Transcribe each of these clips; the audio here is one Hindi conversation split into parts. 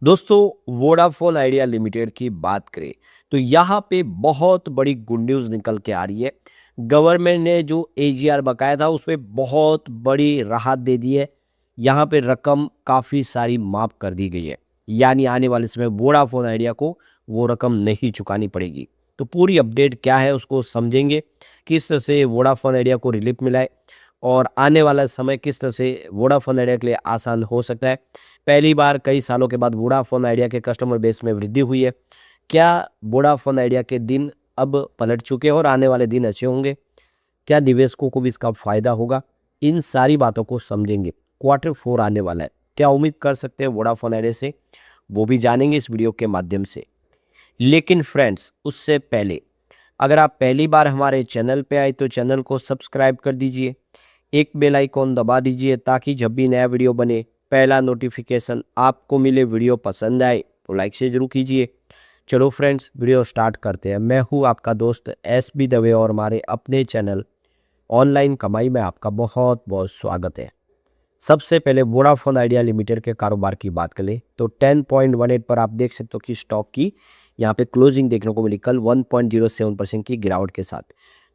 दोस्तों, वोडाफोन आइडिया लिमिटेड की बात करें तो यहाँ पे बहुत बड़ी गुड न्यूज़ निकल के आ रही है। गवर्नमेंट ने जो एजीआर बकाया था उस पे बहुत बड़ी राहत दे दी है। यहाँ पे रकम काफ़ी सारी माफ़ कर दी गई है। यानी आने वाले समय वोडाफोन आइडिया को वो रकम नहीं चुकानी पड़ेगी। तो पूरी अपडेट क्या है उसको समझेंगे, किस तरह से वोडाफोन आइडिया को रिलीफ मिला है और आने वाला समय किस तरह से वोडाफोन आइडिया के लिए आसान हो सकता है। पहली बार कई सालों के बाद वोडाफोन आइडिया के कस्टमर बेस में वृद्धि हुई है। क्या वोडाफोन आइडिया के दिन अब पलट चुके हैं और आने वाले दिन अच्छे होंगे? क्या निवेशकों को भी इसका फ़ायदा होगा? इन सारी बातों को समझेंगे। क्वार्टर 4 आने वाला है। क्या उम्मीद कर सकते हैं वोडाफोन आइडिया से? वो भी जानेंगे इस वीडियो के माध्यम से। लेकिन फ्रेंड्स, उससे पहले अगर आप पहली बार हमारे चैनल पे आए तो चैनल को सब्सक्राइब कर दीजिए। एक बेल आइकॉन दबा दीजिए ताकि जब भी नया वीडियो बने पहला नोटिफिकेशन आपको मिले। वीडियो पसंद आए तो लाइक से जरूर कीजिए। चलो फ्रेंड्स, वीडियो स्टार्ट करते हैं। मैं हूँ आपका दोस्त SB दवे और हमारे अपने चैनल ऑनलाइन कमाई में आपका बहुत बहुत स्वागत है। सबसे पहले वोडाफोन आइडिया लिमिटेड के कारोबार की बात करें तो 10.18 पर आप देख सकते हो कि स्टॉक की यहाँ पे क्लोजिंग देखने को मिली कल 1.07% की गिरावट के साथ।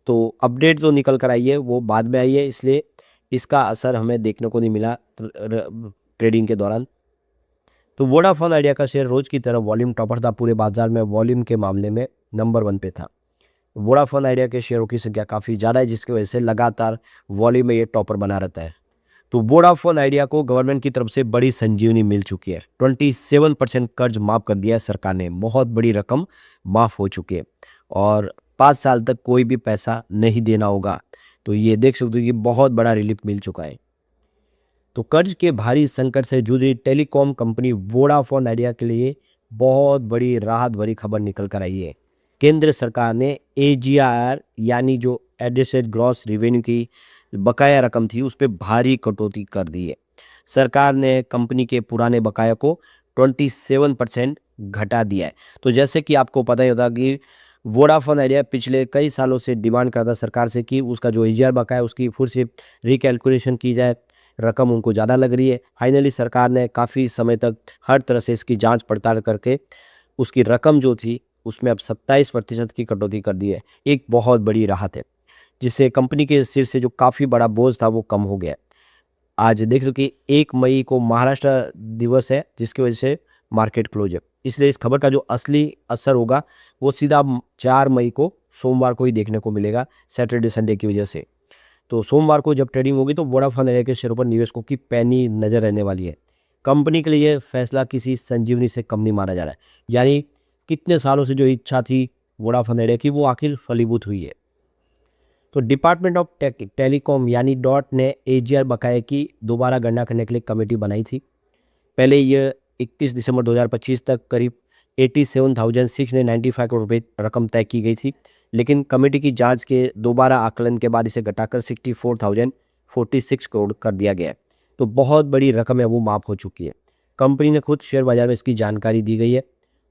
तो अपडेट जो निकल कर आई है वो बाद में आई है, इसलिए इसका असर हमें देखने को नहीं मिला ट्रेडिंग के दौरान। तो वोडाफोन आइडिया का शेयर रोज की तरह वॉल्यूम टॉपर था। पूरे बाजार में वॉल्यूम के मामले में नंबर 1 पे था। वोडाफोन आइडिया के शेयरों की संख्या काफ़ी ज़्यादा है, जिसकी वजह से लगातार वॉल्यूम में ये टॉपर बना रहता है। तो वोडाफोन आइडिया को गवर्नमेंट की तरफ से बड़ी संजीवनी मिल चुकी है। 27% कर्ज माफ कर दिया है सरकार ने। बहुत बड़ी रकम माफ हो चुकी है और 5 साल तक कोई भी पैसा नहीं देना होगा। तो ये देख सकते हो कि बहुत बड़ा रिलीफ मिल चुका है। तो कर्ज के भारी संकट से जूझ रही टेलीकॉम कंपनी वोडाफोन आइडिया के लिए बहुत बड़ी राहत भरी खबर निकल कर आई है। केंद्र सरकार ने एजीआर यानी जो एडजस्टेड ग्रॉस रेवेन्यू की बकाया रकम थी उस पर भारी कटौती कर दी है। सरकार ने कंपनी के पुराने बकाया को 27% घटा दिया है। तो जैसे कि आपको पता ही होता कि वोडाफोन आइडिया पिछले कई सालों से डिमांड करता सरकार से कि उसका जो एजीआर बकाया उसकी फिर से रिकैलकुलेशन की जाए। रकम उनको ज़्यादा लग रही है। फाइनली सरकार ने काफ़ी समय तक हर तरह से इसकी जांच पड़ताल करके उसकी रकम जो थी उसमें अब 27% की कटौती कर दी है। एक बहुत बड़ी राहत है, जिससे कंपनी के सिर से जो काफ़ी बड़ा बोझ था वो कम हो गया। आज देख लो कि 1 मई को महाराष्ट्र दिवस है, जिसकी वजह से मार्केट क्लोज है। इसलिए इस खबर का जो असली असर होगा वो सीधा 4 मई को सोमवार को ही देखने को मिलेगा, सैटरडे संडे की वजह से। तो सोमवार को जब ट्रेडिंग होगी तो वोडाफोन आइडिया के शेयरों पर निवेशकों की पैनी नजर रहने वाली है। कंपनी के लिए यह फैसला किसी संजीवनी से कम नहीं माना जा रहा है। यानी कितने सालों से जो इच्छा थी वोडाफोन आइडिया की वो आखिर फलीभूत हुई है। तो डिपार्टमेंट ऑफ टेलीकॉम यानी डॉट ने एजीआर बकाये की दोबारा गणना करने के लिए कमेटी बनाई थी। पहले ये 31 दिसंबर 2025 तक करीब 87,695 करोड़ रुपए रकम तय की गई थी, लेकिन कमेटी की जांच के दोबारा आकलन के बाद इसे घटाकर 64,046 करोड़ कर दिया गया है। तो बहुत बड़ी रकम है वो माफ़ हो चुकी है। कंपनी ने खुद शेयर बाजार में इसकी जानकारी दी गई है।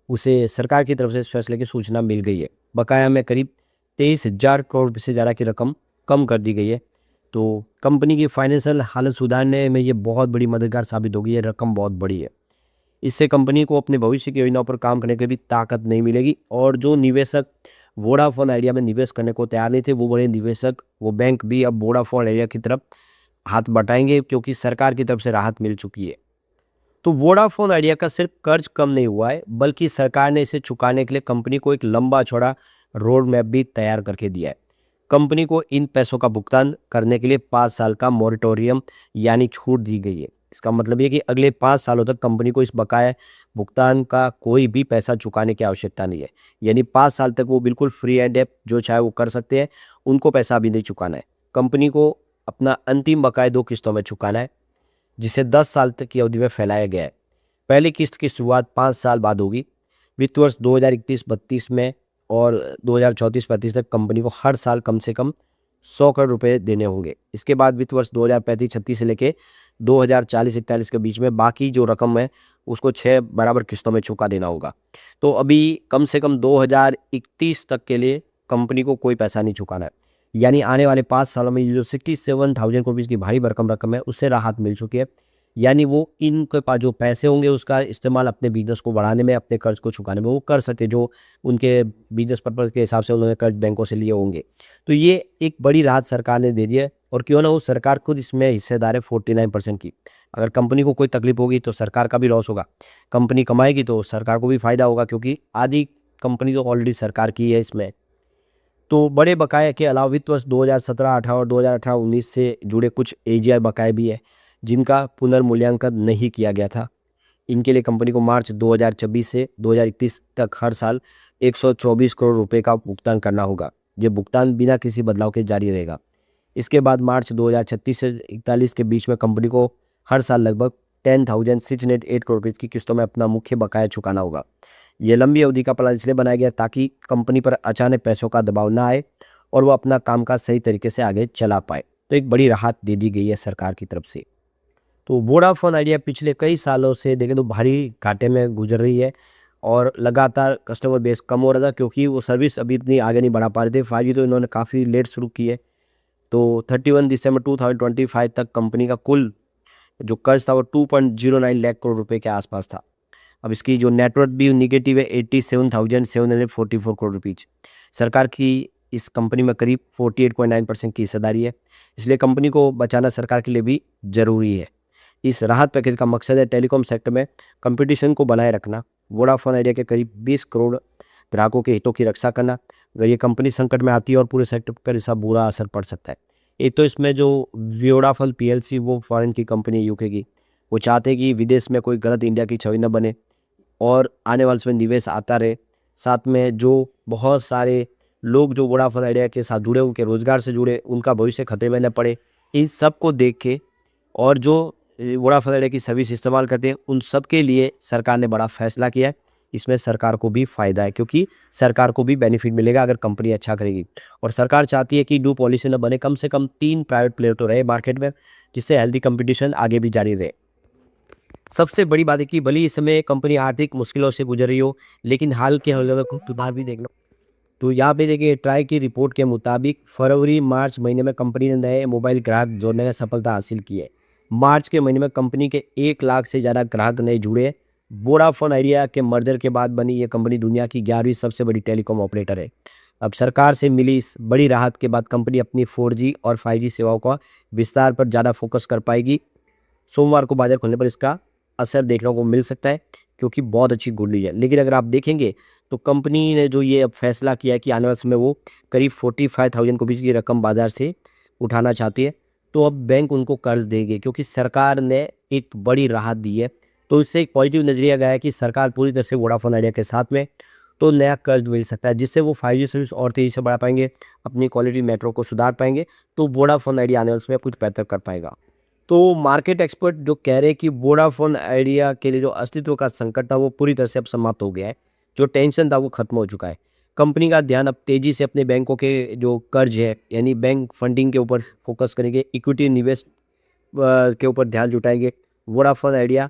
उसे सरकार की तरफ से इस फैसले की सूचना मिल गई है। बकाया में करीब 23,000 करोड़ से ज़्यादा की रकम कम कर दी गई है। तो कंपनी की फाइनेंशियल हालत सुधारने में ये बहुत बड़ी मददगार साबित होगी। ये रकम बहुत बड़ी है। इससे कंपनी को अपने भविष्य की योजनाओं पर काम करने की भी ताकत नहीं मिलेगी और जो निवेशक वोडाफोन आइडिया में निवेश करने को तैयार नहीं थे वो बड़े निवेशक वो बैंक भी अब वोडाफोन आइडिया की तरफ हाथ बटाएंगे, क्योंकि सरकार की तरफ से राहत मिल चुकी है। तो वोडाफोन आइडिया का सिर्फ कर्ज कम नहीं हुआ है, बल्कि सरकार ने इसे चुकाने के लिए कंपनी को एक लंबा चौड़ा रोड मैप भी तैयार करके दिया है। कंपनी को इन पैसों का भुगतान करने के लिए 5 साल का मॉरिटोरियम यानी छूट दी गई है। इसका मतलब ये कि अगले 5 सालों तक कंपनी को इस बकाया भुगतान का कोई भी पैसा चुकाने की आवश्यकता नहीं है। यानी 5 साल तक वो बिल्कुल फ्री एंड है, जो चाहे वो कर सकते हैं। उनको पैसा अभी नहीं चुकाना है। कंपनी को अपना अंतिम बकाया 2 किस्तों में चुकाना है, जिसे 10 साल तक की अवधि में फैलाया गया है। पहली किस्त की शुरुआत 5 साल बाद होगी। वित्त वर्ष 2031-32 में और 2034-35 तक कंपनी को हर साल कम से कम 100 करोड़ रुपए देने होंगे। इसके बाद वित्त वर्ष 2035-36 से लेके 2040-41 के बीच में बाकी जो रकम है उसको 6 बराबर किस्तों में चुका देना होगा। तो अभी कम से कम 2031 तक के लिए कंपनी को कोई पैसा नहीं चुकाना है। यानी आने वाले 5 सालों में ये जो 67,000 करोड़ की भारी भरकम रकम है उससे राहत मिल चुकी है। यानी वो इनके पास जो पैसे होंगे उसका इस्तेमाल अपने बिजनेस को बढ़ाने में, अपने कर्ज को चुकाने में वो कर सकते, जो उनके बिजनेस पर्पज़ के हिसाब से उन्होंने कर्ज बैंकों से लिए होंगे। तो ये एक बड़ी राहत सरकार ने दे दी है, और क्यों ना हो, सरकार खुद इसमें हिस्सेदार है 49% की। अगर कंपनी को कोई तकलीफ होगी तो सरकार का भी लॉस होगा, कंपनी कमाएगी तो सरकार को भी फ़ायदा होगा, क्योंकि आधी कंपनी तो ऑलरेडी सरकार की है इसमें। तो बड़े बकाये के अलावा वित्त वर्ष 2017-18 और 2018-19 से जुड़े कुछ एजीआर बकाये भी है, जिनका पुनर्मूल्यांकन नहीं किया गया था। इनके लिए कंपनी को मार्च 2026 से 2031 तक हर साल 124 करोड़ रुपए का भुगतान करना होगा। ये भुगतान बिना किसी बदलाव के जारी रहेगा। इसके बाद मार्च 2036 से 41 के बीच में कंपनी को हर साल लगभग 10,608 करोड़ रुपए की किस्तों में अपना मुख्य बकाया चुकाना होगा। ये लंबी अवधि का प्लान इसलिए बनाया गया ताकि कंपनी पर अचानक पैसों का दबाव ना आए और वो अपना कामकाज सही तरीके से आगे चला पाए। तो एक बड़ी राहत दे दी गई है सरकार की तरफ से। तो वोडाफोन आइडिया पिछले कई सालों से देखें तो भारी घाटे में गुजर रही है, और लगातार कस्टमर बेस कम हो रहा था, क्योंकि वो सर्विस अभी इतनी आगे नहीं बढ़ा पा रहे थे। 5G तो इन्होंने काफ़ी लेट शुरू की है। तो 31 दिसंबर 2025 तक कंपनी का कुल जो कर्ज था वो 2.09 लाख करोड़ रुपए के आसपास था। अब इसकी जो नेटवर्थ भी निगेटिव है 87,744 करोड़ रुपीज़। सरकार की इस कंपनी में करीब 48.9% की हिस्सेदारी है, इसलिए कंपनी को बचाना सरकार के लिए भी ज़रूरी है। इस राहत पैकेज का मकसद है टेलीकॉम सेक्टर में कंपटीशन को बनाए रखना, वोडाफोन आइडिया के करीब 20 करोड़ ग्राहकों के हितों की रक्षा करना। अगर ये कंपनी संकट में आती है और पूरे सेक्टर पर इसका बुरा असर पड़ सकता है। एक तो इसमें जो वोडाफोन पीएलसी वो फॉरेन की कंपनी है, यूके की। वो चाहते हैं कि विदेश में कोई गलत इंडिया की छवि न बने और आने वाले समय निवेश आता रहे। साथ में जो बहुत सारे लोग जो वोडाफोन आइडिया के साथ जुड़े, उनके रोजगार से जुड़े, उनका भविष्य खतरे में न पड़े, इन सब को देख के और जो वोडाफोन आइडिया की सर्विस इस्तेमाल करते हैं उन सब के लिए सरकार ने बड़ा फैसला किया है। इसमें सरकार को भी फ़ायदा है, क्योंकि सरकार को भी बेनिफिट मिलेगा अगर कंपनी अच्छा करेगी। और सरकार चाहती है कि डू पॉलिसी न बने, कम से कम 3 प्राइवेट प्लेयर तो रहे मार्केट में, जिससे हेल्दी कंपटीशन आगे भी जारी रहे। सबसे बड़ी बात है कि भले इस समय कंपनी आर्थिक मुश्किलों से गुजर रही हो, लेकिन हाल के हालात को सुधार भी देख लो। तो यहाँ पे देखिए, ट्राई की रिपोर्ट के मुताबिक फरवरी-मार्च महीने में कंपनी ने नए मोबाइल ग्राहक जोड़ने में सफलता हासिल की है। मार्च के महीने में कंपनी के 1 लाख से ज़्यादा ग्राहक नए जुड़े हैं। वोडाफोन आइडिया के मर्जर के बाद बनी ये कंपनी दुनिया की 11वीं सबसे बड़ी टेलीकॉम ऑपरेटर है। अब सरकार से मिली इस बड़ी राहत के बाद कंपनी अपनी 4G और 5G सेवाओं का विस्तार पर ज़्यादा फोकस कर पाएगी। सोमवार को बाजार खुलने पर इसका असर देखने को मिल सकता है, क्योंकि बहुत अच्छी गुड न्यूज़ है। लेकिन अगर आप देखेंगे तो कंपनी ने जो ये अब फैसला किया है कि आने वाले समय वो करीब 45,000 करोड़ की रकम बाजार से उठाना चाहती है, तो अब बैंक उनको कर्ज देगी, क्योंकि सरकार ने एक बड़ी राहत दी है। तो इससे एक पॉजिटिव नज़रिया गया है कि सरकार पूरी तरह से वोडाफोन आइडिया के साथ में, तो नया कर्ज मिल सकता है, जिससे वो 5G सर्विस और तेज़ी से बढ़ा पाएंगे, अपनी क्वालिटी नेटवर्क को सुधार पाएंगे। तो वोडाफोन आइडिया आने वाले समय कुछ बेहतर कर पाएगा। तो मार्केट एक्सपर्ट जो कह रहे हैं कि वोडाफोन आइडिया के लिए जो अस्तित्व का संकट था वो पूरी तरह से अब समाप्त हो गया है, जो टेंशन था वो खत्म हो चुका है। कंपनी का ध्यान अब तेजी से अपने बैंकों के जो कर्ज है, यानी बैंक फंडिंग के ऊपर फोकस करेंगे, इक्विटी निवेश के ऊपर ध्यान जुटाएंगे। वोडाफोन आइडिया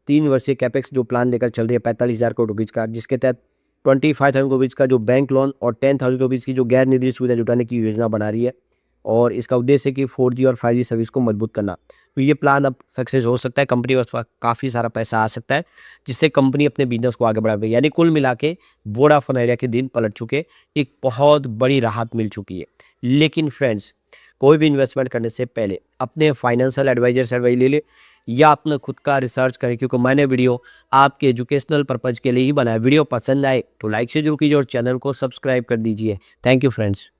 3 वर्षीय कैपेक्स जो प्लान लेकर चल रही है 45,000 करोड़ रुपीज़ का, जिसके तहत 25,000 करोड़ रुपीज़ का जो बैंक लोन और 10,000 रुपीज़ की जो गैर निधि सुविधा जुटाने की योजना बना रही है, और इसका उद्देश्य है कि 4G और 5G सर्विस को मजबूत करना। तो ये प्लान अब सक्सेस हो सकता है, कंपनी के पास काफ़ी सारा पैसा आ सकता है, जिससे कंपनी अपने बिजनेस को आगे बढ़ा पाएगी। यानी कुल मिला के वोडाफोन आइडिया के दिन पलट चुके, एक बहुत बड़ी राहत मिल चुकी है। लेकिन फ्रेंड्स, कोई भी इन्वेस्टमेंट करने से पहले अपने फाइनेंशियल एडवाइजर से एडवाइस ले ले, या अपना खुद का रिसर्च करें, क्योंकि मैंने वीडियो आपके एजुकेशनल पर्पज़ के लिए ही बनाया। वीडियो पसंद आए तो लाइक से जरूर कीजिए और चैनल को सब्सक्राइब कर दीजिए। Thank you friends.